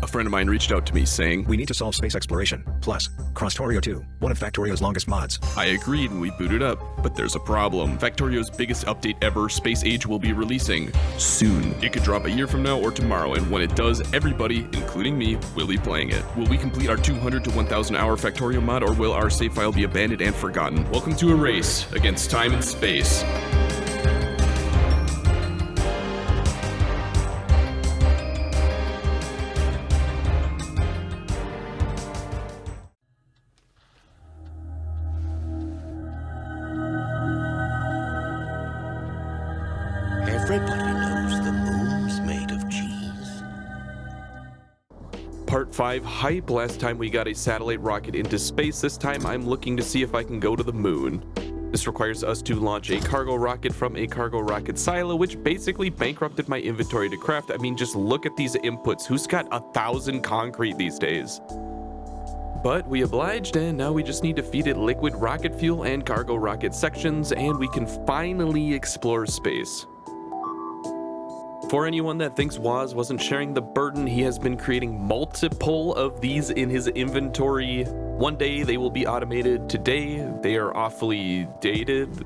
friend of mine reached out to me saying, "We need to solve space exploration. Plus, Krastorio 2, one of Factorio's longest mods." I agreed and we booted up, but there's a problem. Factorio's biggest update ever, Space Age, will be releasing soon. It could drop a year from now or tomorrow, and when it does, everybody, including me, will be playing it. Will we complete our 200 to 1,000 hour Factorio mod, or will our save file be abandoned and forgotten? Welcome to a race against time and space. Everybody knows the moon's made of cheese. Part 5 hype. Last time we got a satellite rocket into space. This time I'm looking to see if I can go to the moon. This requires us to launch a cargo rocket from a cargo rocket silo, which basically bankrupted my inventory to craft. I mean, just look at these inputs. Who's got 1,000 concrete these days? But we obliged, and now we just need to feed it liquid rocket fuel and cargo rocket sections, and we can finally explore space. For anyone that thinks Waz wasn't sharing the burden, he has been creating multiple of these in his inventory. One day they will be automated. Today they are awfully dated.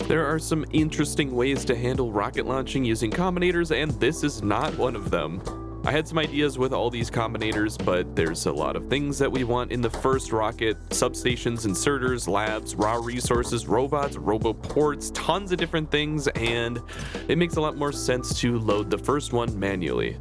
There are some interesting ways to handle rocket launching using combinators, and this is not one of them. I had some ideas with all these combinators, but there's a lot of things that we want in the first rocket: substations, inserters, labs, raw resources, robots, roboports, tons of different things, and it makes a lot more sense to load the first one manually.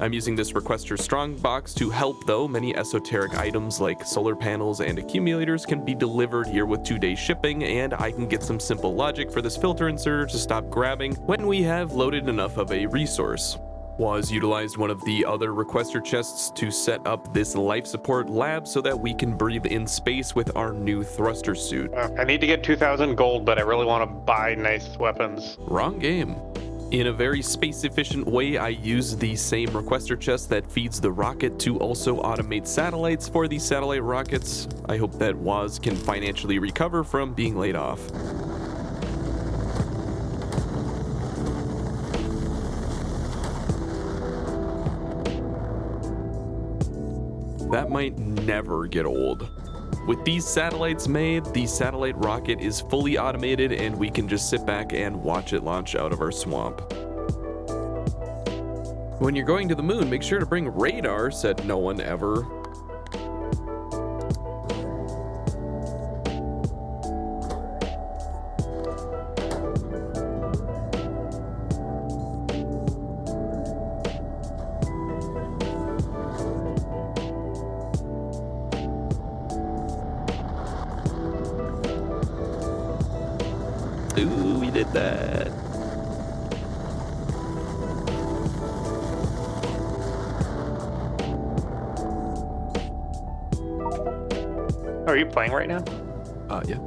I'm using this requester strongbox to help, though. Many esoteric items like solar panels and accumulators can be delivered here with 2-day shipping, and I can get some simple logic for this filter inserter to stop grabbing when we have loaded enough of a resource. Waz utilized one of the other requester chests to set up this life support lab so that we can breathe in space with our new thruster suit. I need to get 2,000 gold, but I really want to buy nice weapons. Wrong game. In a very space efficient way, I use the same requester chest that feeds the rocket to also automate satellites for these satellite rockets. I hope that Waz can financially recover from being laid off. That might never get old. With these satellites made, the satellite rocket is fully automated and we can just sit back and watch it launch out of our swamp. When you're going to the moon, make sure to bring radar, said no one ever. Ooh, we did that. Are you playing right now? Yeah.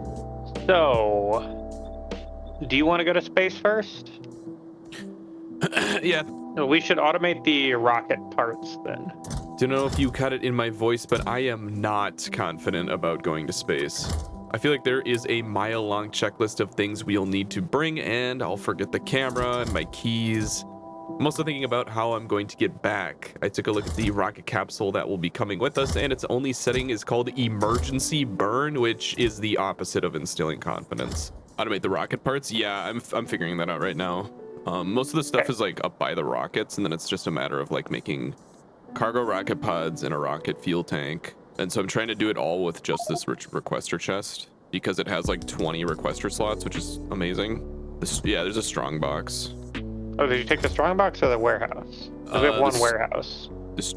So, do you want to go to space first? Yeah. No, we should automate the rocket parts then. Don't know if you cut it in my voice, but I am not confident about going to space. I feel like there is a mile-long checklist of things we'll need to bring, and I'll forget the camera and my keys. I'm also thinking about how I'm going to get back. I took a look at the rocket capsule that will be coming with us, and its only setting is called emergency burn, which is the opposite of instilling confidence. Automate the rocket parts? Yeah, I'm figuring that out right now. Most of the stuff is like up by the rockets, and then it's just a matter of like making cargo rocket pods and a rocket fuel tank. And so I'm trying to do it all with just this requester chest because it has like 20 requester slots, which is amazing. Yeah, there's a strong box. Oh, did you take the strong box or the warehouse? We have one warehouse.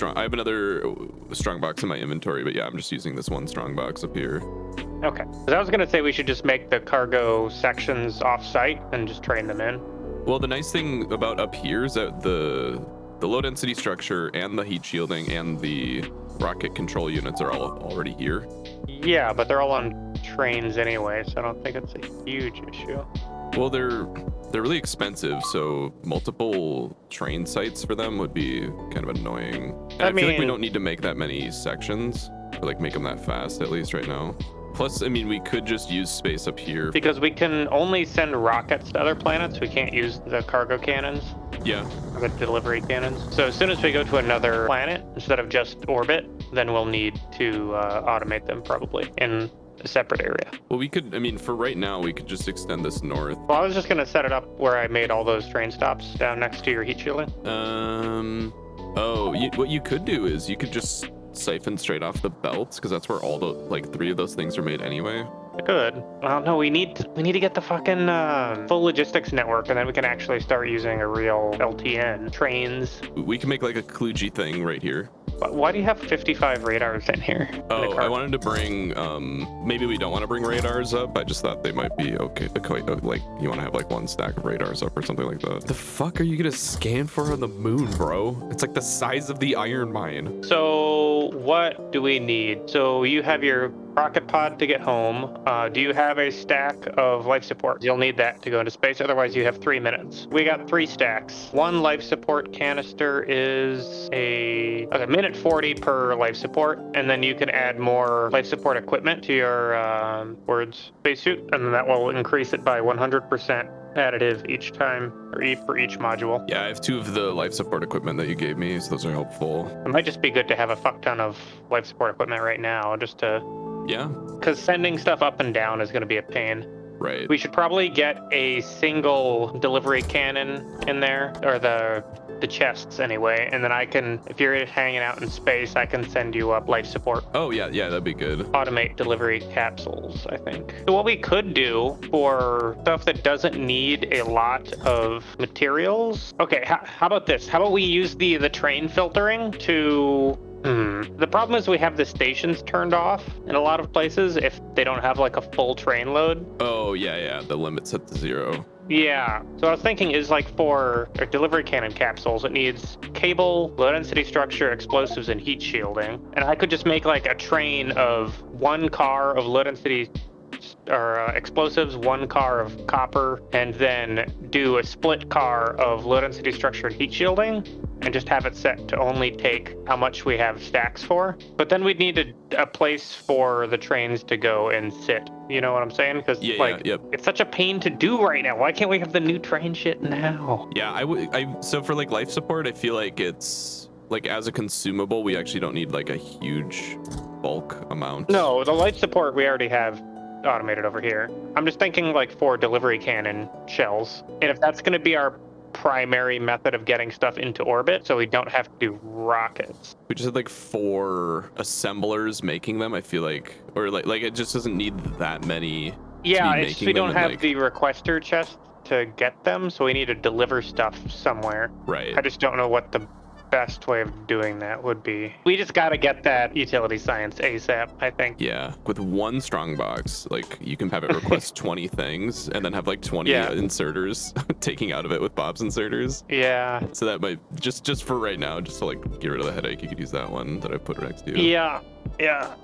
I have another strong box in my inventory, but yeah, I'm just using this one strong box up here. Okay. 'Cause I was gonna say we should just make the cargo sections off-site and just train them in. Well, the nice thing about up here is that the low density structure and the heat shielding and the rocket control units are all already here. Yeah, but they're all on trains anyway, so I don't think it's a huge issue. Well, they're really expensive, so multiple train sites for them would be kind of annoying. And I feel like we don't need to make that many sections, or like make them that fast at least right now. Plus, I mean, we could just use space up here. Because we can only send rockets to other planets. We can't use the cargo cannons. Yeah. The delivery cannons. So as soon as we go to another planet, instead of just orbit, then we'll need to automate them probably in a separate area. Well, we could, I mean, for right now, we could just extend this north. Well, I was just going to set it up where I made all those train stops down next to your heat shielding. What you could do is you could just siphon straight off the belts, because that's where all the, like, 3 of those things are made anyway. Good. Well, no, we need to get the fucking full logistics network, and then we can actually start using a real LTN. Trains. We can make, like, a kludgy thing right here. Why do you have 55 radars in here? Oh, I wanted to bring, maybe we don't want to bring radars up. I just thought they might be okay. Like, you want to have like 1 stack of radars up or something like that. The fuck are you going to scan for on the moon, bro? It's like the size of the iron mine. So what do we need? So you have your rocket pod to get home. Do you have a stack of life support? You'll need that to go into space. Otherwise, you have 3 minutes. We got 3 stacks. 1 life support canister is a minute 40 per life support, and then you can add more life support equipment to your spacesuit, and then that will increase it by 100% additive each time, or for each module. Yeah, I have 2 of the life support equipment that you gave me, so those are helpful. It might just be good to have a fuck ton of life support equipment right now, just to... Yeah. Because sending stuff up and down is going to be a pain. Right. We should probably get a single delivery cannon in there, or the chests anyway, and then I can, if you're hanging out in space, I can send you up life support. Oh yeah, that'd be good. Automate delivery capsules, I think. So what we could do for stuff that doesn't need a lot of materials, okay, how about this? How about we use the train filtering to... The problem is we have the stations turned off in a lot of places if they don't have like a full train load. Oh yeah, the limit's set to 0. Yeah, so what I was thinking is like for delivery cannon capsules, it needs cable, low density structure, explosives, and heat shielding. And I could just make like a train of 1 car of low density explosives, 1 car of copper, and then do a split car of low density structure and heat shielding, and just have it set to only take how much we have stacks for. But then we'd need a place for the trains to go and sit. You know what I'm saying? Because it's such a pain to do right now. Why can't we have the new train shit now? Yeah, so for like life support, I feel like it's like as a consumable, we actually don't need like a huge bulk amount. No, the life support we already have automated over here. I'm just thinking like for delivery cannon shells. And if that's going to be our primary method of getting stuff into orbit, so we don't have to do rockets. We just had like 4 assemblers making them, I feel like, or like it just doesn't need that many. Yeah, it's we don't have the requester chest to get them, so we need to deliver stuff somewhere. Right. I just don't know what the best way of doing that would be. We just got to get that utility science ASAP, I think. Yeah, with 1 strong box, like you can have it request 20 things and then have like 20 inserters taking out of it with Bob's inserters. Yeah. So that might just for right now, just to like get rid of the headache, you could use that one that I put next to you. Yeah.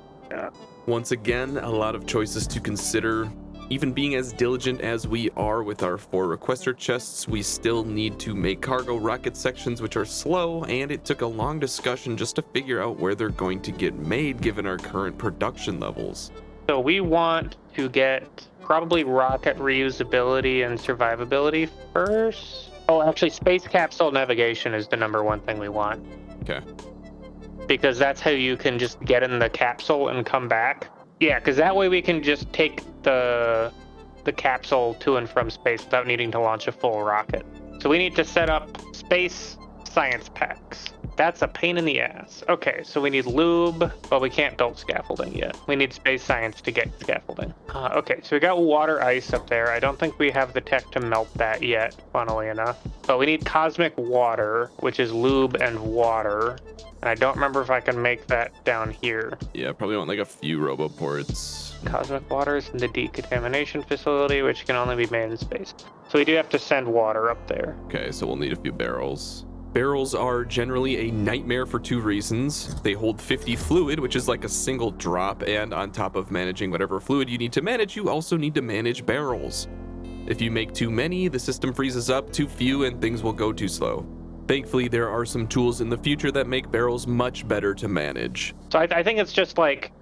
Once again, a lot of choices to consider. Even being as diligent as we are with our 4 requester chests, we still need to make cargo rocket sections, which are slow, and it took a long discussion just to figure out where they're going to get made given our current production levels. So we want to get probably rocket reusability and survivability first. Oh, actually, space capsule navigation is the #1 thing we want. Okay. Because that's how you can just get in the capsule and come back. Yeah, because that way we can just take the capsule to and from space without needing to launch a full rocket. So we need to set up space science packs. That's a pain in the ass. Okay, so we need lube. Well, we can't build scaffolding yet. We need space science to get scaffolding. Okay, so we got water ice up there. I don't think we have the tech to melt that yet, funnily enough. But we need cosmic water, which is lube and water. And I don't remember if I can make that down here. Yeah, probably want like a few roboports. Cosmic waters in the decontamination facility, which can only be made in space. So we do have to send water up there. Okay, so we'll need a few barrels. Barrels are generally a nightmare for 2 reasons. They hold 50 fluid, which is like a single drop, and on top of managing whatever fluid you need to manage, you also need to manage barrels. If you make too many, the system freezes up, too few, and things will go too slow. Thankfully, there are some tools in the future that make barrels much better to manage. So I think it's just like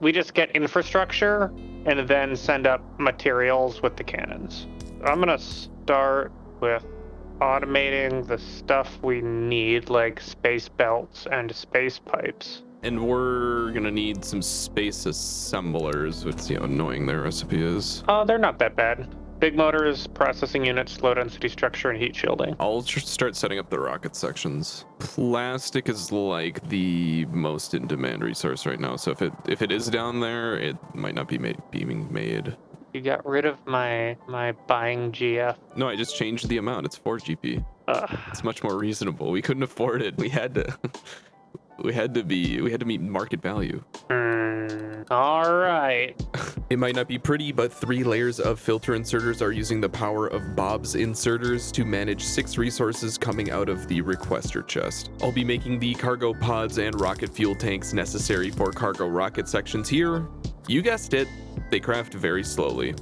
we just get infrastructure and then send up materials with the cannons. I'm gonna start with automating the stuff we need, like space belts and space pipes. And we're gonna need some space assemblers. Let's see how annoying their recipe is. They're not that bad. Big motors, processing units, low density structure, and heat shielding. I'll just start setting up the rocket sections. Plastic is like the most in demand resource right now, so if it is down there, it might not be being made. You got rid of my buying GF. No, I just changed the amount. It's 4 GP. It's much more reasonable. We couldn't afford it. We had to meet market value. All right. It might not be pretty, but 3 layers of filter inserters are using the power of Bob's inserters to manage 6 resources coming out of the requester chest. I'll be making the cargo pods and rocket fuel tanks necessary for cargo rocket sections here. You guessed it, they craft very slowly.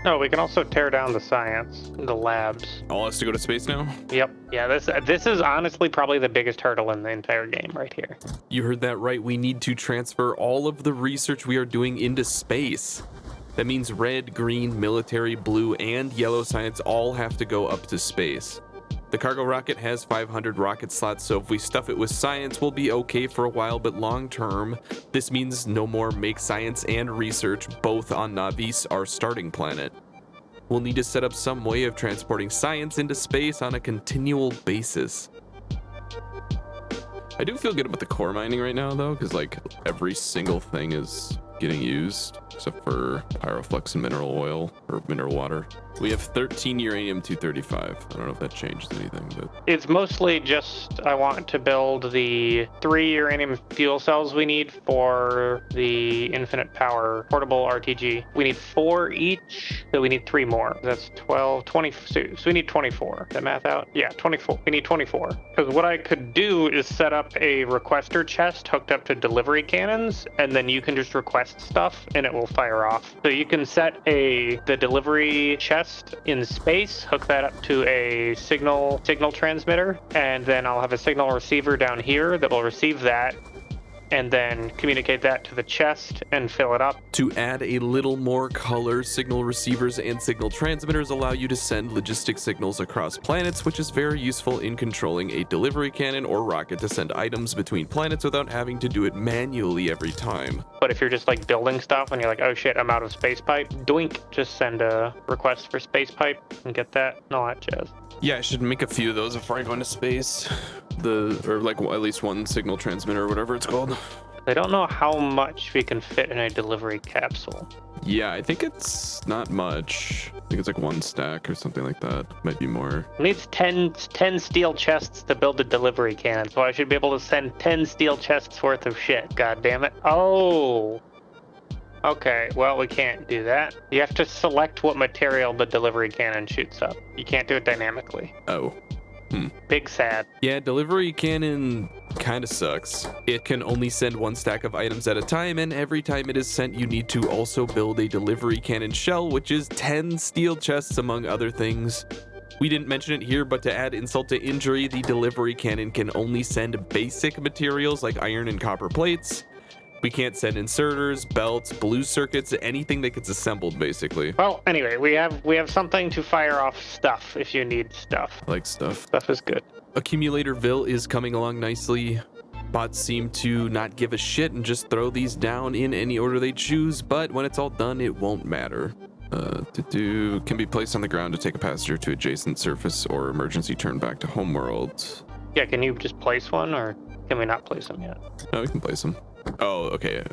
Oh, we can also tear down the science, the labs. All has to go to space now? Yep. Yeah, this is honestly probably the biggest hurdle in the entire game right here. You heard that right. We need to transfer all of the research we are doing into space. That means red, green, military, blue, and yellow science all have to go up to space. The cargo rocket has 500 rocket slots, so if we stuff it with science, we'll be okay for a while, but long term, this means no more make science and research both on Navis, our starting planet. We'll need to set up some way of transporting science into space on a continual basis. I do feel good about the core mining right now, though, because like every single thing is getting used, except for pyroflux and mineral oil, or mineral water. We have 13 uranium-235. I don't know if that changes anything, but... It's mostly just, I want to build the 3 uranium fuel cells we need for the infinite power portable RTG. We need 4 each, so we need 3 more. That's 12, 20, so we need 24. Did that math out? Yeah, 24. We need 24. Because what I could do is set up a requester chest hooked up to delivery cannons, and then you can just request stuff and it will fire off. So you can set the delivery chest in space, hook that up to a signal transmitter, and then I'll have a signal receiver down here that will receive that and then communicate that to the chest and fill it up. To add a little more color, signal receivers and signal transmitters allow you to send logistic signals across planets, which is very useful in controlling a delivery cannon or rocket to send items between planets without having to do it manually every time. But if you're just like building stuff and you're like, oh shit, I'm out of space pipe, doink, just send a request for space pipe and get that and all that jazz. Yeah, I should make a few of those before I go into space. Or like at least one signal transmitter or whatever it's called. I don't know how much we can fit in a delivery capsule. Yeah, I think it's not much. I think it's like 1 stack or something like that. Might be more. It needs 10 steel chests to build a delivery cannon, so I should be able to send 10 steel chests worth of shit. God damn it. Oh. Okay, well, we can't do that. You have to select what material the delivery cannon shoots up. You can't do it dynamically. Oh. Big sad. Yeah, delivery cannon kind of sucks. It can only send 1 stack of items at a time, and every time it is sent, you need to also build a delivery cannon shell, which is 10 steel chests, among other things. We didn't mention it here, but to add insult to injury, the delivery cannon can only send basic materials like iron and copper plates. We can't send inserters, belts, blue circuits, anything that gets assembled, basically. Well, anyway, we have something to fire off stuff if you need stuff. I like stuff. Stuff is good. Accumulatorville is coming along nicely. Bots seem to not give a shit and just throw these down in any order they choose, but when it's all done, it won't matter. Can be placed on the ground to take a passenger to adjacent surface or emergency turn back to homeworld. Yeah, can you just place one, or can we not place them yet? No, we can place them. Oh, okay.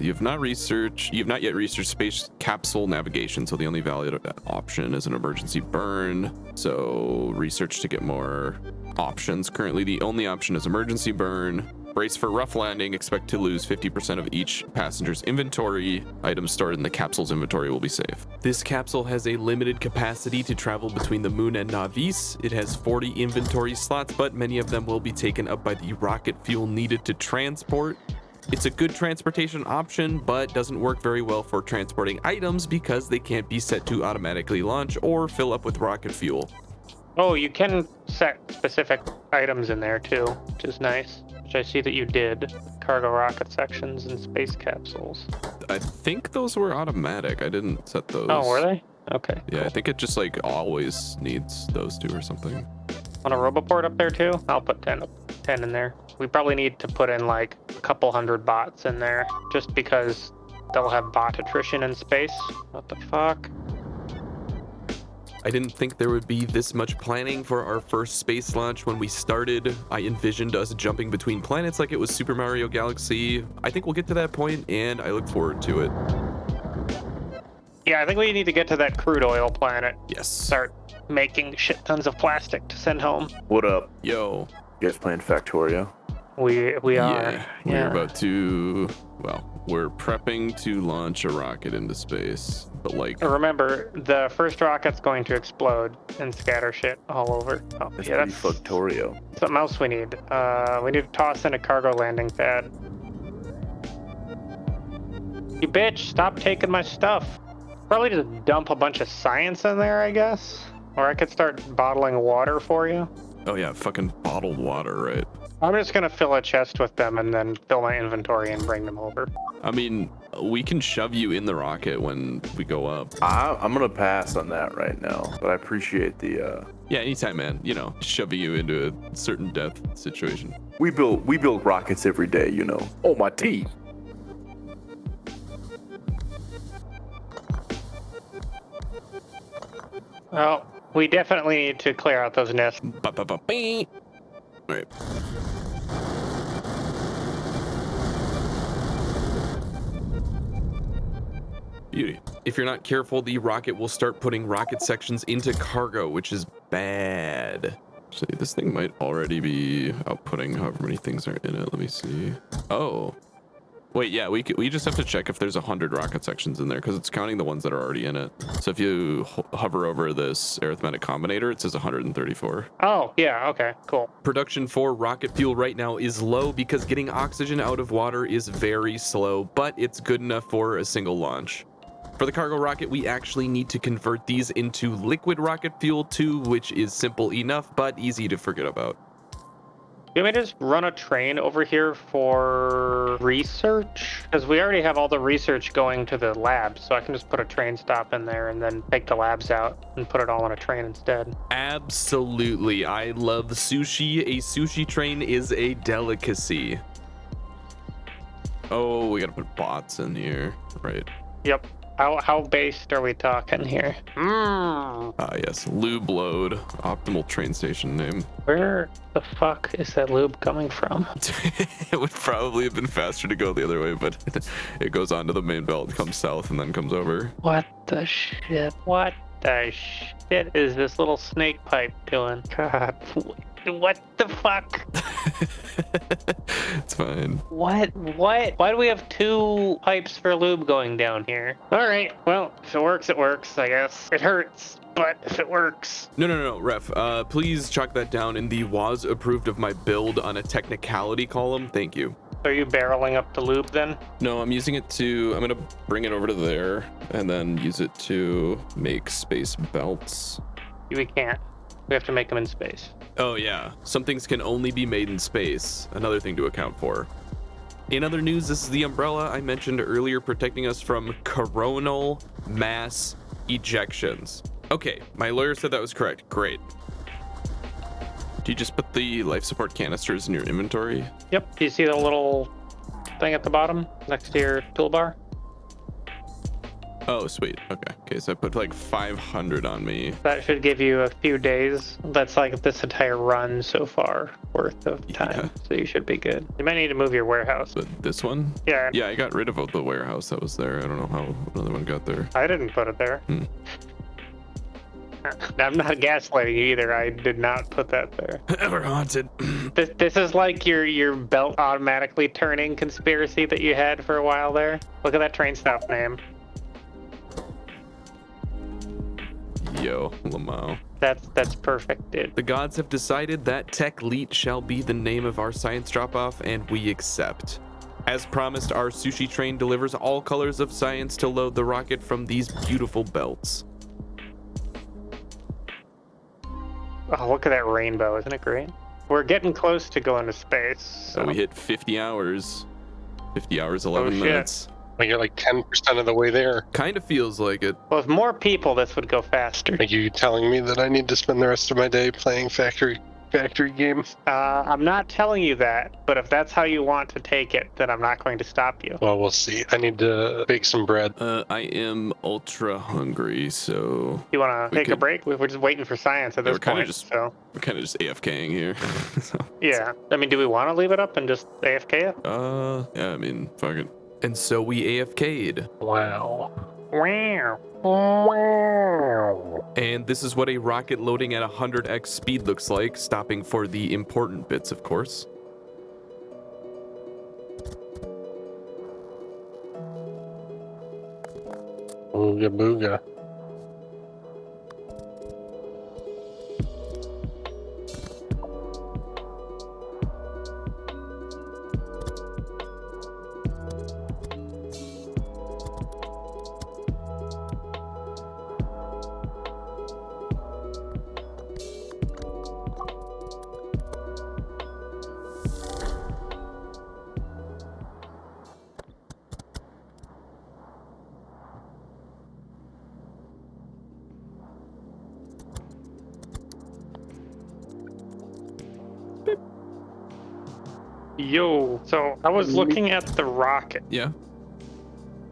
You have not yet researched space capsule navigation, so the only valid option is an emergency burn. So research to get more options. Currently, the only option is emergency burn. Brace for rough landing. Expect to lose 50% of each passenger's inventory. Items stored in the capsule's inventory will be safe. This capsule has a limited capacity to travel between the moon and Navis. It has 40 inventory slots, but many of them will be taken up by the rocket fuel needed to transport. It's a good transportation option, but doesn't work very well for transporting items because they can't be set to automatically launch or fill up with rocket fuel. Oh, you can set specific items in there too, which is nice. which I see that you did. Cargo rocket sections and space capsules. I think those were automatic. I didn't set those. Oh, were they? Okay. Yeah, cool. I think it just like always needs those two or something. Want a roboport up there too? I'll put 10 in there. We probably need to put in like a couple hundred bots in there, just because they'll have bot attrition in space. What the fuck? I didn't think there would be this much planning for our first space launch when we started. I envisioned us jumping between planets like it was Super Mario Galaxy. I think we'll get to that point, and I look forward to it. Yeah, I think we need to get to that crude oil planet. Yes. Start making shit tons of plastic to send home. What up? Yo. You guys playing Factorio? We are. Yeah, we're Yeah. about to, well, we're prepping to launch a rocket into space, but like, Remember, the first rocket's going to explode and scatter shit all over. Oh, That's yeah, pretty that's Factorio. something else we need. We need to toss in a cargo landing pad. You bitch, stop taking my stuff. Probably just dump a bunch of science in there, I guess. Or I could start bottling water for you. oh yeah, fucking bottled water, right? I'm just gonna fill a chest with them and then fill my inventory and bring them over. I mean, we can shove you in the rocket when we go up. I'm gonna pass on that right now, but I appreciate the. Yeah, anytime, man. You know, shoving you into a certain death situation. We build rockets every day, you know. Oh, my teeth. Well, we definitely need to clear out those nests. Ba-ba-ba-bing. All right. Beauty. If you're not careful, the rocket will start putting rocket sections into cargo, which is bad. Actually, this thing might already be outputting however many things are in it. Let me see. Oh. Wait, yeah, we just have to check if there's 100 rocket sections in there because it's counting the ones that are already in it. So if you hover over this arithmetic combinator, it says 134. Oh, yeah, okay, cool. Production for rocket fuel right now is low because getting oxygen out of water is very slow, but it's good enough for a single launch. For the cargo rocket, we actually need to convert these into liquid rocket fuel too, which is simple enough, but easy to forget about. You want me to just run a train over here for research? Because we already have all the research going to the labs, so I can just put a train stop in there and then take the labs out and put it all on a train instead. Absolutely. I love sushi. A sushi train is a delicacy. Oh, we gotta put bots in here. Right. Yep. How based are we talking here? Yes. Lube load. Optimal train station name. Where the fuck is that lube coming from? It would probably have been faster to go the other way, but it goes onto the main belt, comes south, and then comes over. What the shit? What the shit is this little snake pipe doing? God, what the fuck? It's fine. What? Why do we have two pipes for lube going down here? All right, well, if it works, I guess. It hurts, but if it works. No, ref. Please chalk that down in the was approved of my build on a technicality column. Thank you. Are you barreling up the lube then? No, I'm using it to, I'm gonna bring it over to there and then use it to make space belts. We can't. We have to make them in space. Oh yeah, some things can only be made in space. Another thing to account for. In other news, this is the umbrella I mentioned earlier protecting us from coronal mass ejections. Okay, my lawyer said that was correct. Great. Do you just put the life support canisters in your inventory? Yep. Do you see the little thing at the bottom next to your toolbar? Oh, sweet. Okay, so I put like 500 on me. That should give you a few days. That's like this entire run so far worth of time. Yeah. So you should be good. You might need to move your warehouse. But this one? Yeah. Yeah, I got rid of the warehouse that was there. I don't know how another one got there. I didn't put it there. I'm not gaslighting you either. I did not put that there. We're haunted. This is like your belt automatically turning conspiracy that you had for a while there. Look at that train stop name. Yo, Lamau. That's perfect, dude. The gods have decided that Techleet shall be the name of our science drop-off, and we accept. As promised, our sushi train delivers all colors of science to load the rocket from these beautiful belts. Oh, look at that rainbow. Isn't it great? We're getting close to going to space. So we hit 50 hours. 50 hours, 11 shit. minutes. Like you're like 10% of the way there. Kind of feels like it. Well, with more people, this would go faster. Like you telling me that I need to spend the rest of my day playing factory games? I'm not telling you that, but if that's how you want to take it, then I'm not going to stop you. Well, we'll see. I need to bake some bread. I am ultra hungry, so You want to We take a could- break? We're just waiting for science at Yeah, this we're kinda point. just- So we're kind of just AFKing here. So, yeah, I mean, do we want to leave it up and just AFK it? yeah, I mean, fuck it. And so we AFK'd. Wow. Wow. And this is what a rocket loading at 100x speed looks like, stopping for the important bits, of course. Ooga booga. Yo, so I was looking at the rocket, Yeah.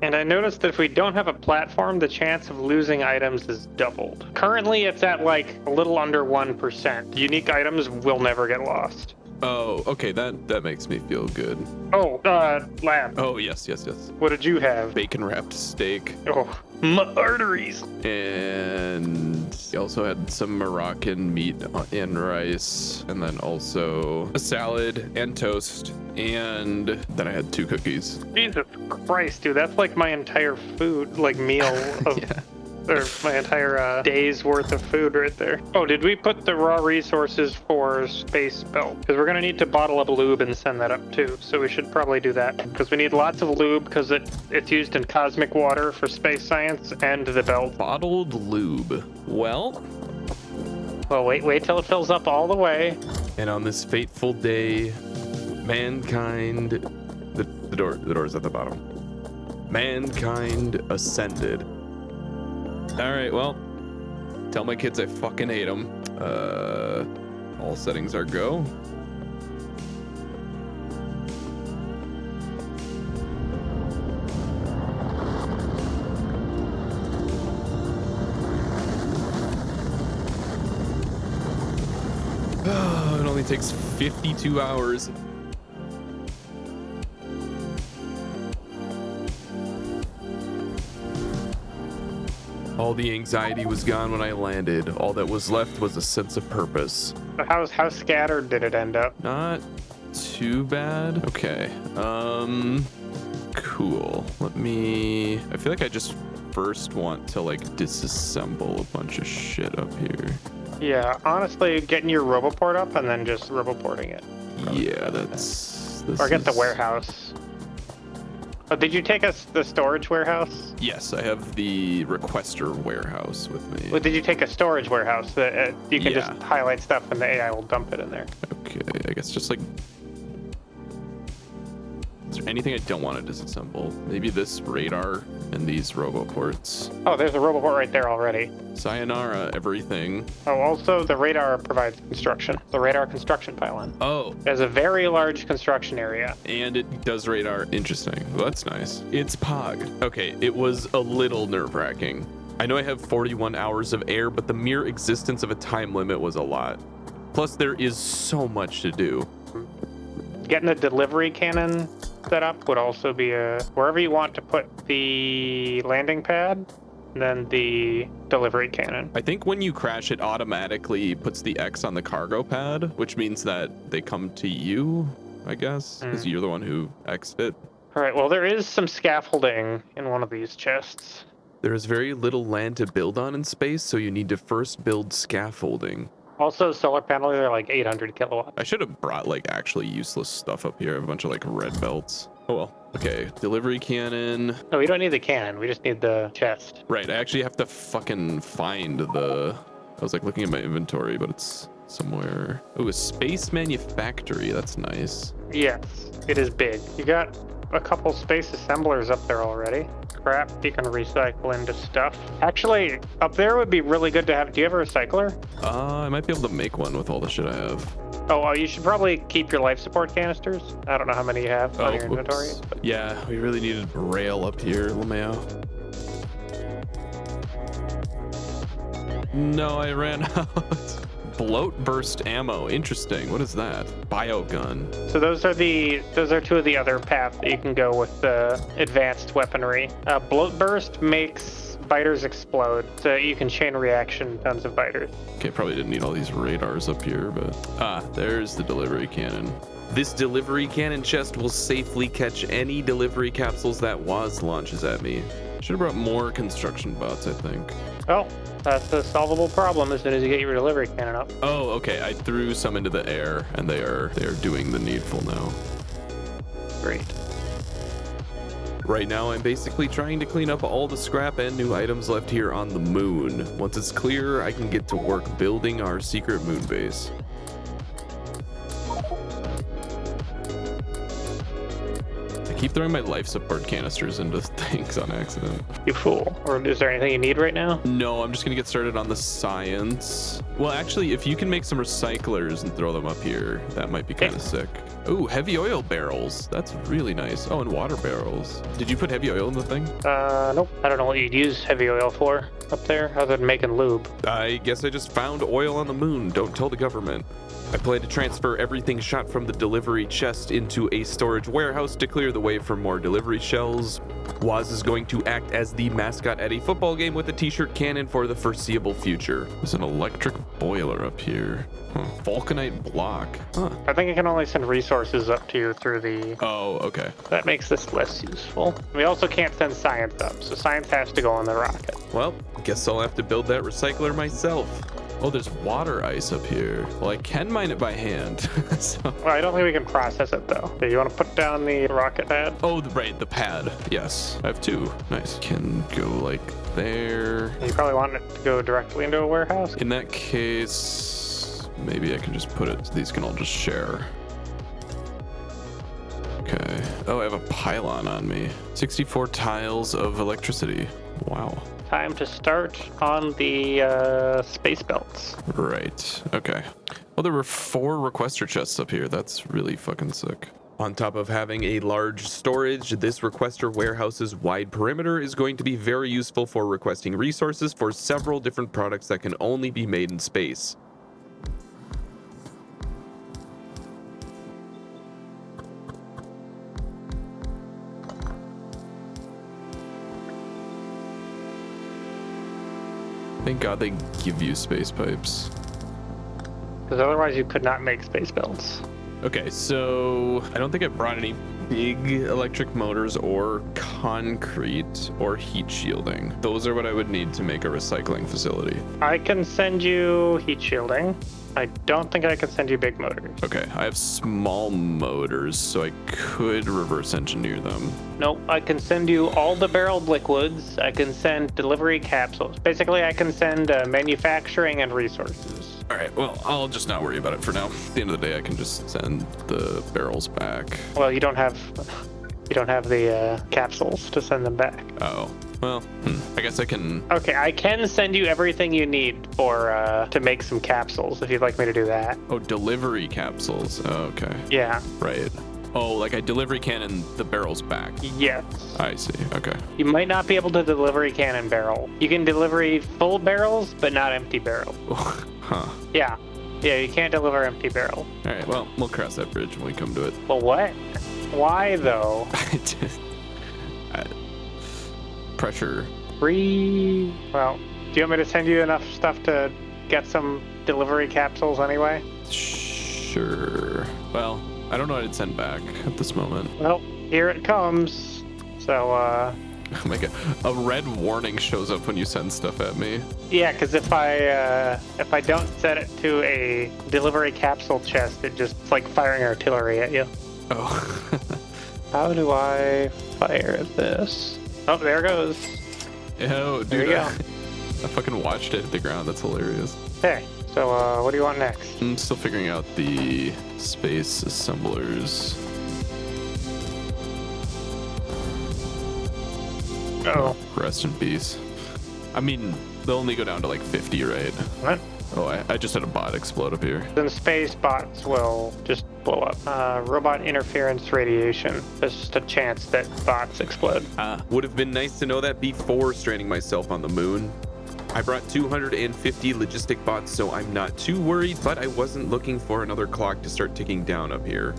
and I noticed that if we don't have a platform, the chance of losing items is doubled. Currently, it's at like a little under 1%. Unique items will never get lost. Oh, okay, that makes me feel good. Oh, lab, Oh, yes. what did you have? Bacon wrapped steak. Oh, my arteries. And he also had some Moroccan meat and rice, and then also a salad and toast, and then I had 2 cookies. Jesus Christ, dude, that's like my entire food, like meal of, Yeah. or my entire day's worth of food right there. Oh, did we put the raw resources for space belt? Because we're gonna need to bottle up lube and send that up too. So we should probably do that because we need lots of lube because it's used in cosmic water for space science and the belt. Bottled lube. Well, Wait till it fills up all the way. and on this fateful day, mankind, the door's at the bottom. Mankind ascended. All right, well, tell my kids I fucking hate them. All settings are go. It only takes 52 hours. All the anxiety was gone when I landed. All that was left was a sense of purpose. So how scattered did it end up? Not too bad. Okay. Cool. I feel like I just first want to like disassemble a bunch of shit up here. Yeah, honestly, getting your roboport up and then just roboporting it. Yeah, this Or get the is- warehouse. Oh, did you take us the storage warehouse? Yes, I have the requester warehouse with me. Well, did you take a storage warehouse that you can Yeah. just highlight stuff and the AI will dump it in there? Okay, I guess just like... Is there anything I don't want to disassemble? Maybe this radar and these roboports. Oh, there's a roboport right there already. Sayonara, everything. Oh, also the radar provides construction. The radar construction pylon. Oh, There's a very large construction area. and it does radar. Interesting. Well, that's nice. It's Pog. Okay, it was a little nerve-wracking. I know I have 41 hours of air, but the mere existence of a time limit was a lot. Plus, there is so much to do. Getting the delivery cannon set up would also be wherever you want to put the landing pad, then the delivery cannon. I think when you crash, it automatically puts the X on the cargo pad, which means that they come to you, I guess, because you're the one who X'd it. All right, well, there is some scaffolding in one of these chests. There is very little land to build on in space, so you need to first build scaffolding. Also, solar panels are like 800 kilowatts. I should have brought like actually useless stuff up here. I have a bunch of like red belts. Oh well. Okay, delivery cannon. No, we don't need the cannon. We just need the chest. Right, I actually have to fucking find the... I was like looking at my inventory, but it's somewhere. Oh, a space manufactory. That's nice. Yes, it is big. You got a couple space assemblers up there already. Crap, you can recycle into stuff. Actually, up there would be really good to have. Do you have a recycler? I might be able to make one with all the shit I have. Oh, you should probably keep your life support canisters. I don't know how many you have on your inventory. But... Yeah, we really needed rail up here, LeMayo. No, I ran out. Bloat burst ammo. Interesting. What is that? Biogun. So those are two of the other paths that you can go with the advanced weaponry. Bloat burst makes biters explode, so you can chain reaction tons of biters. Okay, probably didn't need all these radars up here, but there's the delivery cannon. This delivery cannon chest will safely catch any delivery capsules that Woz launches at me. Should have brought more construction bots, I think. Oh, that's a solvable problem as soon as you get your delivery cannon up. Oh, okay. I threw some into the air, and they are doing the needful now. Great. Right now, I'm basically trying to clean up all the scrap and new items left here on the moon. Once it's clear, I can get to work building our secret moon base. I keep throwing my life support canisters into things on accident. You fool. Or is there anything you need right now? No, I'm just gonna get started on the science. Well, actually, if you can make some recyclers and throw them up here, that might be kind of sick. Ooh, heavy oil barrels. That's really nice. Oh, and water barrels. Did you put heavy oil in the thing? Nope. I don't know what you'd use heavy oil for up there other than making lube. I guess I just found oil on the moon. Don't tell the government. I plan to transfer everything shot from the delivery chest into a storage warehouse to clear the way for more delivery shells. Woz is going to act as the mascot at a football game with a t-shirt cannon for the foreseeable future. There's an electric boiler up here. Vulcanite block. I think I can only send resources up to you through the... Oh, okay. That makes this less useful. We also can't send science up, so science has to go on the rocket. Well, guess I'll have to build that recycler myself. Oh, there's water ice up here. Well, I can mine it by hand. Well, I don't think we can process it, though. Do you want to put down the rocket pad? Oh, right, the pad. Yes, I have two. Nice. Can go like there. You probably want it to go directly into a warehouse? In that case, maybe I can just put it, these can all just share. Okay. Oh, I have a pylon on me. 64 tiles of electricity. Wow. Time to start on the space belts. Right. Okay. Well, there were 4 requester chests up here. That's really fucking sick. On top of having a large storage, this requester warehouse's wide perimeter is going to be very useful for requesting resources for several different products that can only be made in space. Thank God they give you space pipes. Because otherwise you could not make space belts. Okay, so I don't think I brought any big electric motors or concrete or heat shielding. Those are what I would need to make a recycling facility. I can send you heat shielding. I don't think I can send you big motors. Okay, I have small motors, so I could reverse engineer them. Nope, I can send you all the barreled liquids. I can send delivery capsules. Basically, I can send manufacturing and resources. All right, well, I'll just not worry about it for now. At the end of the day, I can just send the barrels back. Well, you don't have the capsules to send them back. Oh, well, I guess I can... Okay, I can send you everything you need for to make some capsules if you'd like me to do that. Oh, delivery capsules. Oh, okay. Yeah. Right. Oh, like I delivery cannon the barrels back. Yes. I see. Okay. You might not be able to delivery cannon barrel. You can delivery full barrels, but not empty barrels. Huh. Yeah. Yeah, you can't deliver empty barrel. All right, well, we'll cross that bridge when we come to it. Well, what? Why, though? Pressure. Well, do you want me to send you enough stuff to get some delivery capsules anyway? Sure. Well, I don't know what I'd send back at this moment. Well, here it comes. So, Oh my god, a red warning shows up when you send stuff at me. Yeah, because if I don't set it to a delivery capsule chest, it's like firing artillery at you. Oh. How do I fire this? Oh, there it goes. Oh, dude. There you go. I fucking watched it hit the ground. That's hilarious. Okay, So, what do you want next? I'm still figuring out the space assemblers. Oh. Rest in peace. I mean, they'll only go down to like 50, right? What? Oh, I just had a bot explode up here. Then space bots will just blow up. Robot interference radiation. There's just a chance that bots explode. Would have been nice to know that before stranding myself on the moon. I brought 250 logistic bots, so I'm not too worried, but I wasn't looking for another clock to start ticking down up here.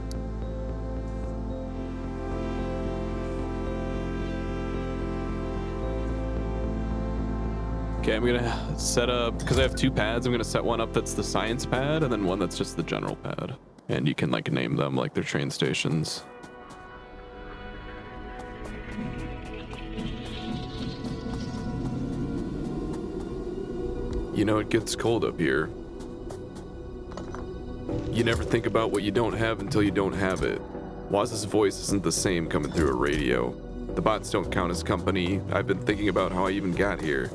Okay, I'm gonna set up, because I have two pads, I'm gonna set one up that's the science pad, and then one that's just the general pad. And you can like name them like they're train stations. You know, it gets cold up here. You never think about what you don't have until you don't have it. Waz's voice isn't the same coming through a radio. The bots don't count as company. I've been thinking about how I even got here.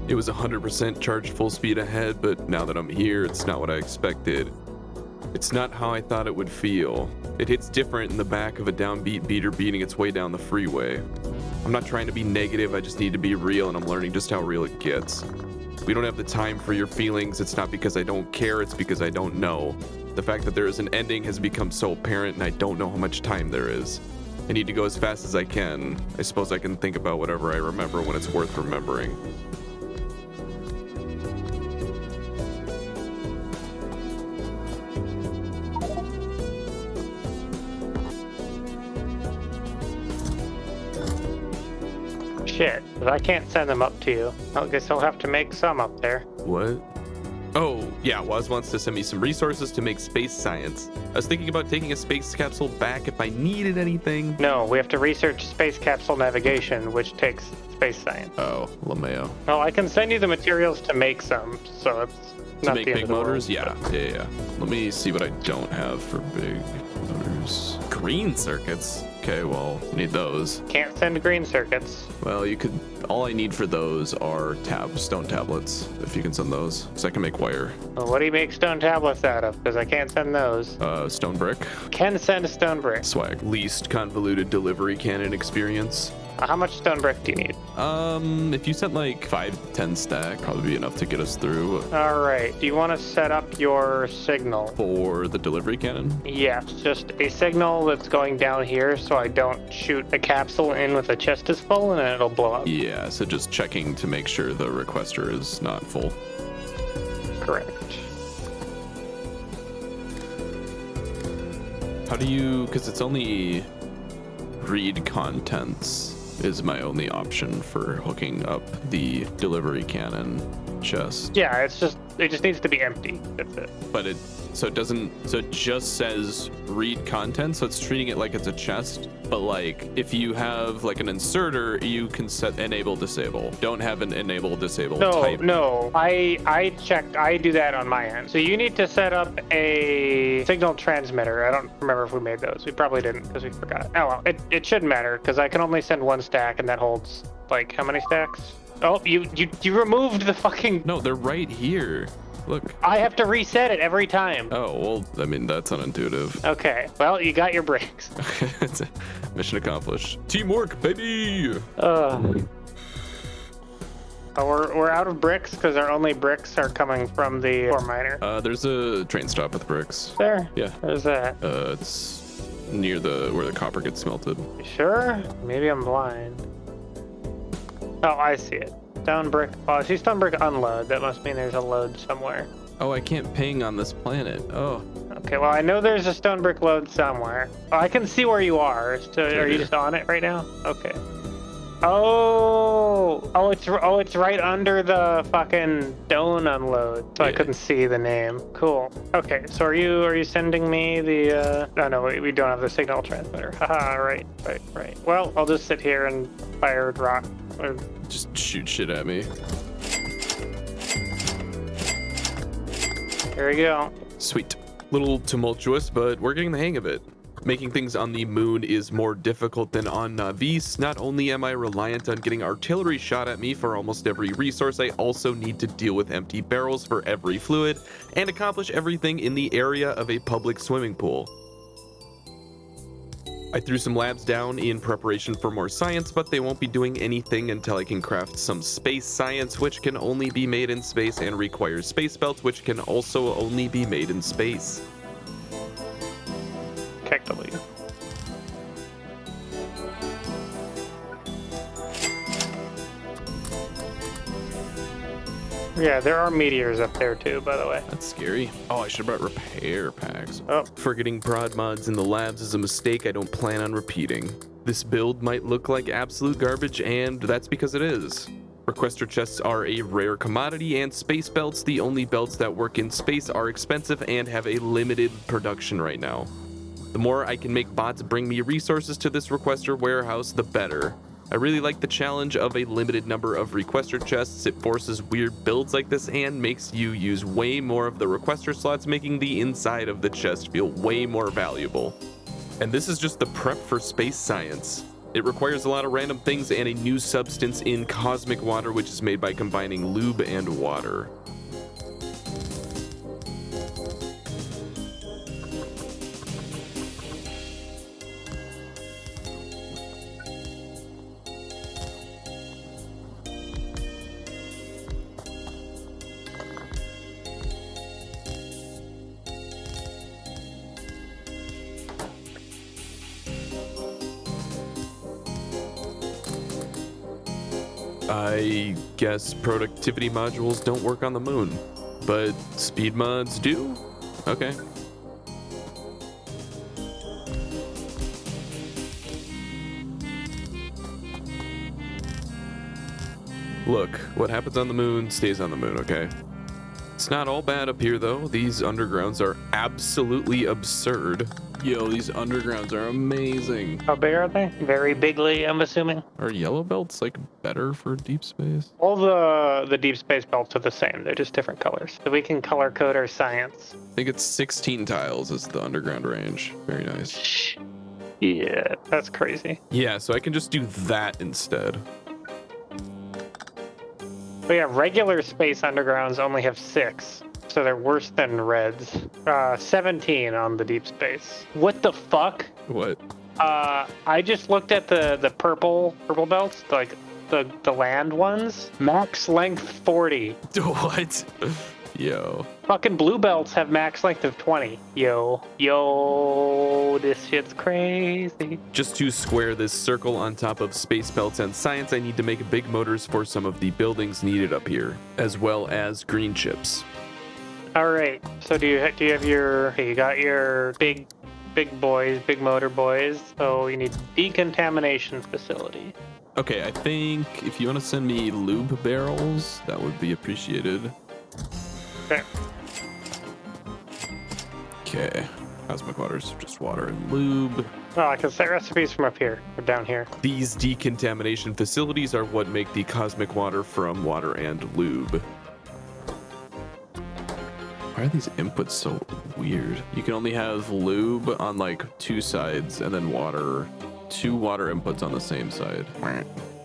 It was 100% charged full speed ahead, but now that I'm here, it's not what I expected. It's not how I thought it would feel. It hits different in the back of a downbeat beater beating its way down the freeway. I'm not trying to be negative, I just need to be real, and I'm learning just how real it gets. We don't have the time for your feelings. It's not because I don't care, it's because I don't know. The fact that there is an ending has become so apparent, and I don't know how much time there is. I need to go as fast as I can. I suppose I can think about whatever I remember when it's worth remembering. Shit, but I can't send them up to you. I guess I'll have to make some up there. What? Oh, yeah, Waz wants to send me some resources to make space science. I was thinking about taking a space capsule back if I needed anything. No, we have to research space capsule navigation, which takes space science. Oh, LeMayo. Well, I can send you the materials to make some, so it's To not make the end big of the world, motors? but- Yeah. Let me see what I don't have for big motors. Green circuits? Okay, well, need those. Can't send green circuits. Well, you could, all I need for those are stone tablets, if you can send those, because I can make wire. Well, what do you make stone tablets out of? Because I can't send those. Stone brick, Can send stone brick. swag. Least convoluted delivery cannon experience. How much stone brick do you need? If you sent like 5-10 stack, probably be enough to get us through. All right. Do you want to set up your signal? For the delivery cannon? Yes, just a signal that's going down here so I don't shoot a capsule in with a chest is full and then it'll blow up. Yeah, so just checking to make sure the requester is not full. Correct. How do you, because it's only read contents is my only option for hooking up the delivery cannon chest. Yeah, it just needs to be empty. That's it. But it just says read content, so it's treating it like it's a chest. But like if you have like an inserter, you can set enable disable. Don't have an enable disable type. No. I checked. I do that on my end. So you need to set up a signal transmitter. I don't remember if we made those. We probably didn't because we forgot. Oh well, it shouldn't matter because I can only send one stack and that holds like how many stacks? Oh, you removed the fucking. No, they're right here. Look. I have to reset it every time. Oh, well, I mean, that's unintuitive. Okay, well, you got your bricks. Mission accomplished. Teamwork, baby! Oh, we're out of bricks because our only bricks are coming from the ore miner. There's a train stop with bricks. There? Yeah. Where's that? It's near where the copper gets smelted. You sure? Maybe I'm blind. Oh, I see it. Stone brick. Oh, I see stone brick unload. That must mean there's a load somewhere. Oh, I can't ping on this planet. Oh. Okay, well, I know there's a stone brick load somewhere. Oh, I can see where you are. So, are you just on it right now? Okay. Oh, it's right under the fucking stone unload. So I couldn't see the name. Cool. Okay, so are you sending me the? No, we don't have the signal transmitter. Haha. Right. Well, I'll just sit here and fire rock. Or just shoot shit at me. There we go. Sweet. Little tumultuous, but we're getting the hang of it. Making things on the moon is more difficult than on Navis. Not only am I reliant on getting artillery shot at me for almost every resource, I also need to deal with empty barrels for every fluid and accomplish everything in the area of a public swimming pool. I threw some labs down in preparation for more science, but they won't be doing anything until I can craft some space science, which can only be made in space, and requires space belts, which can also only be made in space. Technically. Yeah, there are meteors up there too, by the way. That's scary. Oh, I should have brought repair packs. Oh. Forgetting prod mods in the labs is a mistake I don't plan on repeating. This build might look like absolute garbage, and that's because it is. Requester chests are a rare commodity, and space belts, the only belts that work in space, are expensive and have a limited production right now. The more I can make bots bring me resources to this requester warehouse, the better. I really like the challenge of a limited number of requester chests. It forces weird builds like this and makes you use way more of the requester slots, making the inside of the chest feel way more valuable. And this is just the prep for space science. It requires a lot of random things and a new substance in cosmic water, which is made by combining lube and water. I guess productivity modules don't work on the moon, but speed mods do? Okay. Look, what happens on the moon stays on the moon, okay? It's not all bad up here, though. These undergrounds are absolutely absurd. Yo, these undergrounds are amazing. How big are they? Very bigly, I'm assuming. Are yellow belts, like, better for deep space? All the deep space belts are the same. They're just different colors. So we can color code our science. I think it's 16 tiles is the underground range. Very nice. Yeah, that's crazy. Yeah, so I can just do that instead. But yeah, regular space undergrounds only have 6. So they're worse than reds. 17 on the deep space. What the fuck? What? I just looked at the purple belts, like the land ones. Max length 40. What? Yo. Fucking blue belts have max length of 20. Yo, this shit's crazy. Just to square this circle on top of space belts and science, I need to make big motors for some of the buildings needed up here, as well as green chips. All right. So do you have your? Okay, you got your big boys, big motor boys. So you need decontamination facility. Okay, I think if you want to send me lube barrels, that would be appreciated. Okay. Okay. Cosmic water's just water and lube. Oh, I can set recipes from up here or down here. These decontamination facilities are what make the cosmic water from water and lube. Why are these inputs so weird? You can only have lube on like 2 sides and then water, 2 water inputs on the same side.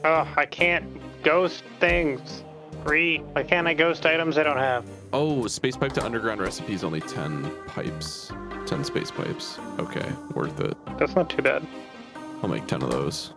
Oh, I can't ghost things. Why can't I ghost items I don't have? Oh, space pipe to underground recipes, only 10 pipes. 10 space pipes. Okay, worth it. That's not too bad. I'll make 10 of those.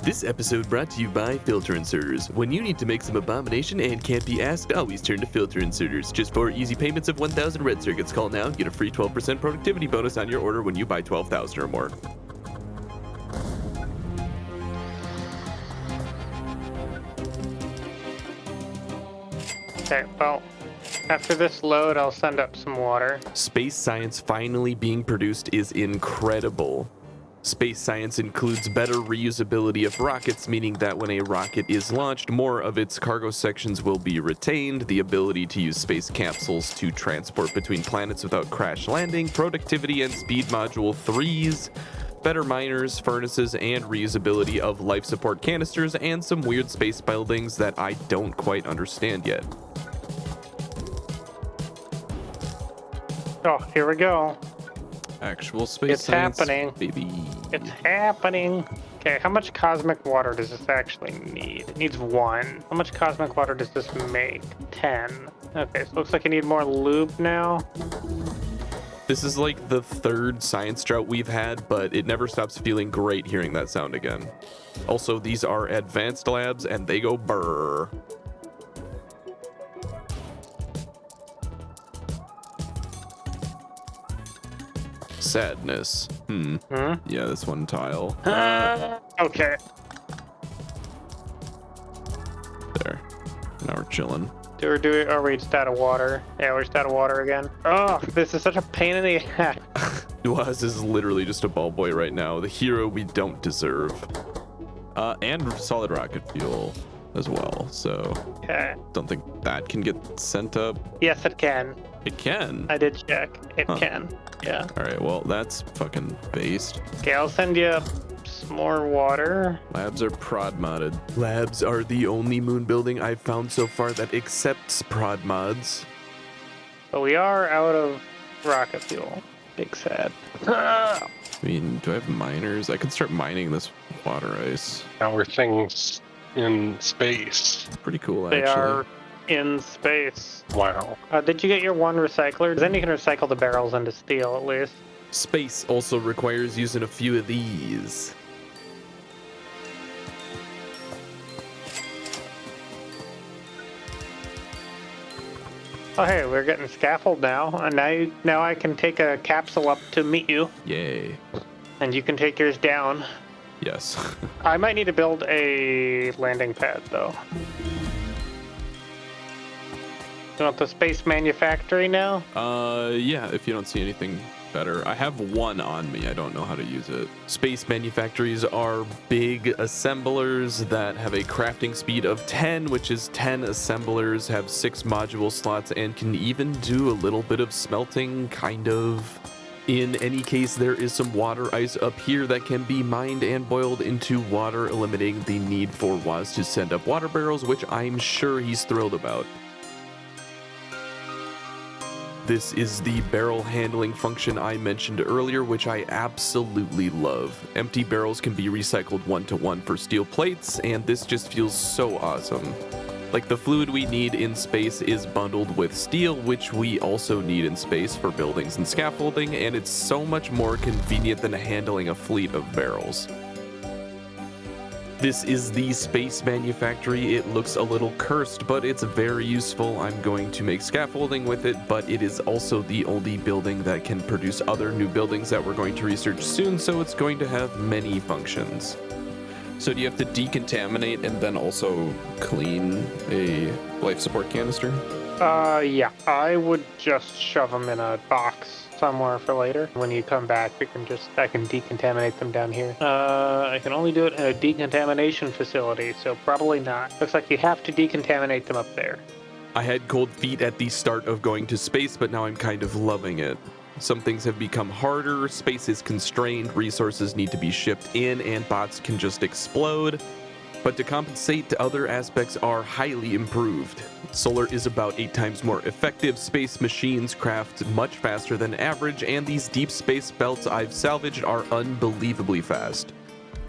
This episode brought to you by filter inserters. When you need to make some abomination and can't be asked, always turn to filter inserters. Just 4 easy payments of 1,000 red circuits. Call now and get a free 12% productivity bonus on your order when you buy 12,000 or more. Okay, well, after this load, I'll send up some water. Space science finally being produced is incredible. Space science includes better reusability of rockets, meaning that when a rocket is launched, more of its cargo sections will be retained, the ability to use space capsules to transport between planets without crash landing, productivity and speed module 3s, better miners, furnaces, and reusability of life support canisters, and some weird space buildings that I don't quite understand yet. Oh, here we go. Actual space It's science, happening. baby. It's happening. Okay, how much cosmic water does this actually need? It needs 1. How much cosmic water does this make? 10. Okay, so it looks like I need more lube now. This is like the 3rd science drought we've had, but it never stops feeling great hearing that sound again. Also, these are advanced labs and they go brrr. Sadness. Yeah, this one tile. Okay. There. Now we're chilling. Are we just out of water? Yeah, we're just out of water again. Oh, this is such a pain in the ass. Duaz is literally just a ball boy right now, the hero we don't deserve. And solid rocket fuel as well, so Okay. don't think that can get sent up. Yes, it can. It can. I did check. It Huh. can. Yeah. All right, well, that's fucking based. Okay, I'll send you some more water. Labs are prod modded. Labs are the only moon building I've found so far that accepts prod mods. But we are out of rocket fuel. Big sad. I mean, do I have miners? I could start mining this water ice. Now we're things in space. Pretty cool, They actually. are in space. Wow. Did you get your 1 recycler? Then you can recycle the barrels into steel at least. Space also requires using a few of these. Oh hey, we're getting scaffold now, and now I can take a capsule up to meet you, Yay. and you can take yours down. Yes. I might need to build a landing pad though. You want the space manufactory now? Yeah, if you don't see anything better. I have 1 on me, I don't know how to use it. Space manufactories are big assemblers that have a crafting speed of 10, which is 10 assemblers, have 6 module slots, and can even do a little bit of smelting, kind of. In any case, there is some water ice up here that can be mined and boiled into water, eliminating the need for Waz to send up water barrels, which I'm sure he's thrilled about. This is the barrel handling function I mentioned earlier, which I absolutely love. Empty barrels can be recycled 1-to-1 for steel plates, and this just feels so awesome. Like, the fluid we need in space is bundled with steel, which we also need in space for buildings and scaffolding, and it's so much more convenient than handling a fleet of barrels. This is the space manufactory. It looks a little cursed, but it's very useful. I'm going to make scaffolding with it, but it is also the only building that can produce other new buildings that we're going to research soon, so it's going to have many functions. So do you have to decontaminate and then also clean a life support canister? Yeah. I would just shove them in a box somewhere for later. When you come back, I can decontaminate them down here. I can only do it in a decontamination facility, so probably not. Looks like you have to decontaminate them up there. I had cold feet at the start of going to space, but now I'm kind of loving it. Some things have become harder, space is constrained, resources need to be shipped in, and bots can just explode. But to compensate, other aspects are highly improved. Solar is about 8 times more effective, space machines craft much faster than average, and these deep space belts I've salvaged are unbelievably fast.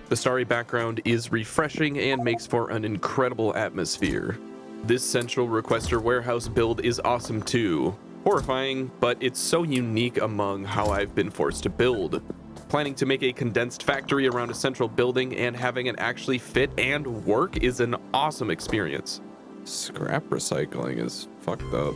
The starry background is refreshing and makes for an incredible atmosphere. This central requester warehouse build is awesome too. Horrifying, but it's so unique among how I've been forced to build. Planning to make a condensed factory around a central building and having it actually fit and work is an awesome experience. Scrap recycling is fucked up.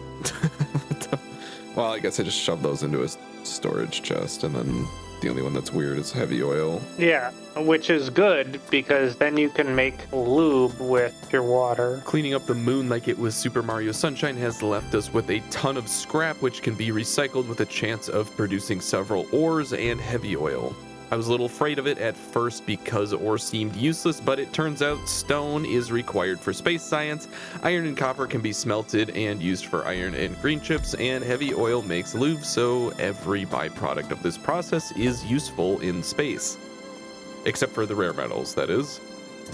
Well, I guess I just shoved those into a storage chest, and then the only one that's weird is heavy oil. Yeah, which is good because then you can make lube with your water. Cleaning up the moon like it was Super Mario Sunshine has left us with a ton of scrap, which can be recycled with a chance of producing several ores and heavy oil. I was a little afraid of it at first because ore seemed useless, but it turns out stone is required for space science, iron and copper can be smelted and used for iron and green chips, and heavy oil makes lube, so every byproduct of this process is useful in space. Except for the rare metals, that is.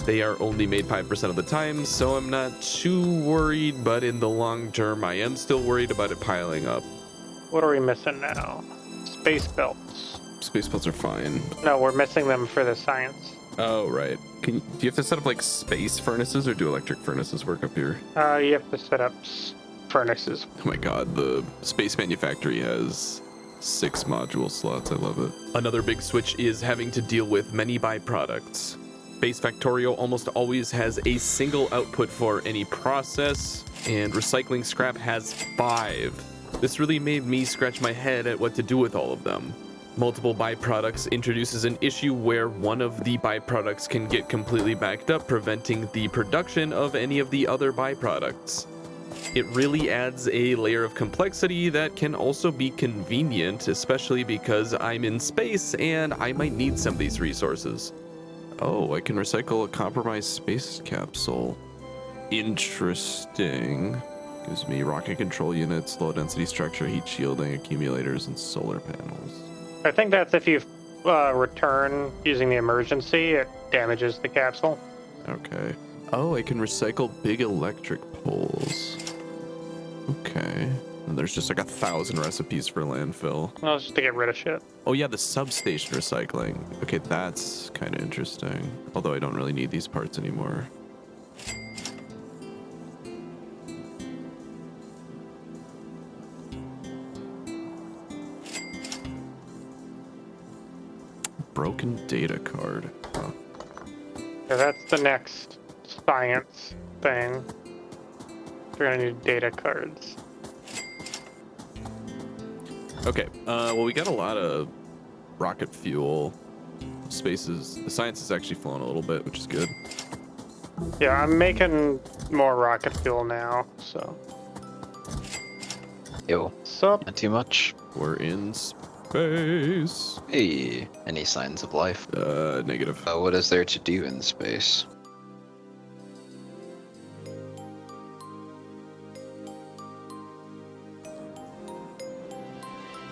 They are only made 5% of the time, so I'm not too worried, but in the long term, I am still worried about it piling up. What are we missing now? Space belts. Space belts are fine. No, we're missing them for the science. Oh, right. Do you have to set up like space furnaces, or do electric furnaces work up here? You have to set up furnaces. Oh my god, the space manufactory has 6 module slots. I love it. Another big switch is having to deal with many byproducts. Base Factorio almost always has a single output for any process, and recycling scrap has 5. This really made me scratch my head at what to do with all of them. Multiple byproducts introduces an issue where one of the byproducts can get completely backed up, preventing the production of any of the other byproducts. It really adds a layer of complexity that can also be convenient, especially because I'm in space and I might need some of these resources. Oh, I can recycle a compromised space capsule. Interesting. Gives me rocket control units, low density structure, heat shielding, accumulators, and solar panels. I think that's if you return using the emergency, it damages the capsule. Okay. Oh, I can recycle big electric poles. Okay. And there's just like 1,000 recipes for landfill. Well, just to get rid of shit. Oh yeah, the substation recycling. Okay, that's kind of interesting. Although I don't really need these parts anymore. Broken data card. Huh. Yeah, that's the next science thing. We're gonna need data cards. Okay, well, we got a lot of rocket fuel. The science is actually flowing a little bit, which is good. Yeah, I'm making more rocket fuel now, so. Yo, Sup? not too much. We're in space. Hey, any signs of life? Negative. What is there to do in space?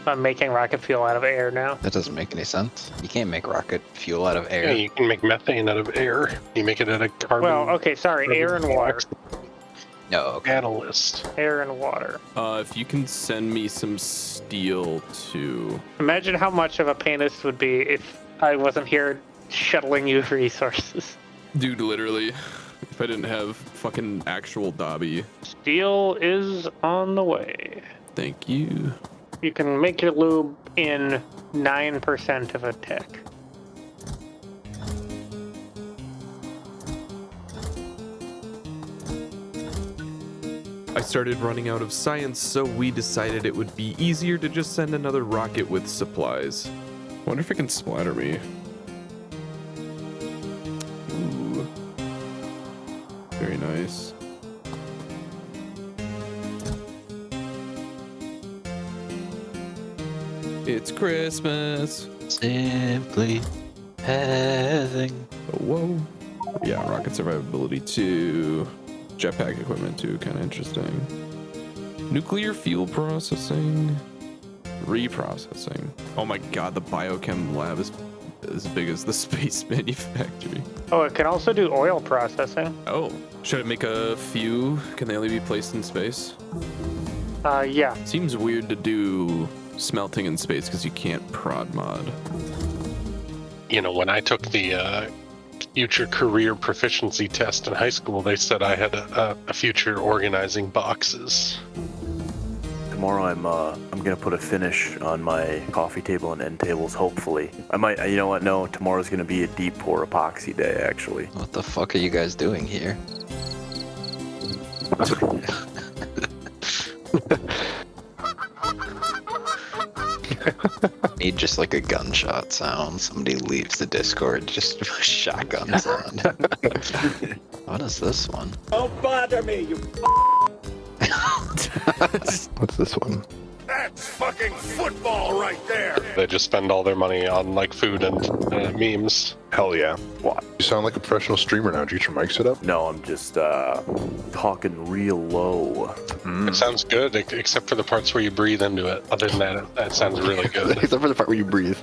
I'm making rocket fuel out of air now. That doesn't make any sense. You can't make rocket fuel out of Yeah, air. you can make methane out of air. You make it out of carbon. Well, okay, sorry, air and water. No, okay. Catalyst. Air and water. If you can send me some steel too. Imagine how much of a pain this would be if I wasn't here shuttling you resources. Dude, literally. If I didn't have fucking actual Dobby. Steel is on the way. Thank you. You can make your lube in 9% of a tick. I started running out of science, so we decided it would be easier to just send another rocket with supplies. Wonder if it can splatter me. Ooh. Very nice. It's Christmas. Simply having. Oh, whoa. Yeah, rocket survivability too. Jetpack equipment too, kind of interesting. Nuclear fuel processing. Reprocessing. Oh my god, the biochem lab is as big as the space manufactory. Oh, it can also do oil processing. Oh, should it make a few? Can they only be placed in space? Yeah. Seems weird to do smelting in space because you can't prod mod. You know, when I took the future career proficiency test in high school, they said I had a future organizing boxes. Tomorrow I'm gonna put a finish on my coffee table and end tables. Hopefully, I might. You know what? No, tomorrow's gonna be a deep pour epoxy day. Actually. What the fuck are you guys doing here? Need just like a gunshot sound. Somebody leaves the Discord, just shotgun sound. What is this one? Don't bother me, you What's this one? That's fucking football right there. They just spend all their money on like food and memes. Hell yeah. What? You sound like a professional streamer now. Did you get your mic set up? No, I'm just talking real low. It sounds good, except for the parts where you breathe into it. Other than that, that sounds really good. Except for the part where you breathe.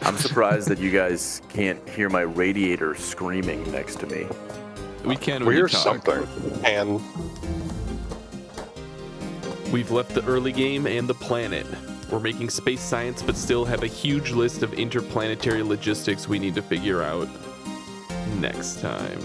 I'm surprised that you guys can't hear my radiator screaming next to me. We can. We when hear you talk. something. And We've left the early game and the planet. We're making space science, but still have a huge list of interplanetary logistics we need to figure out next time.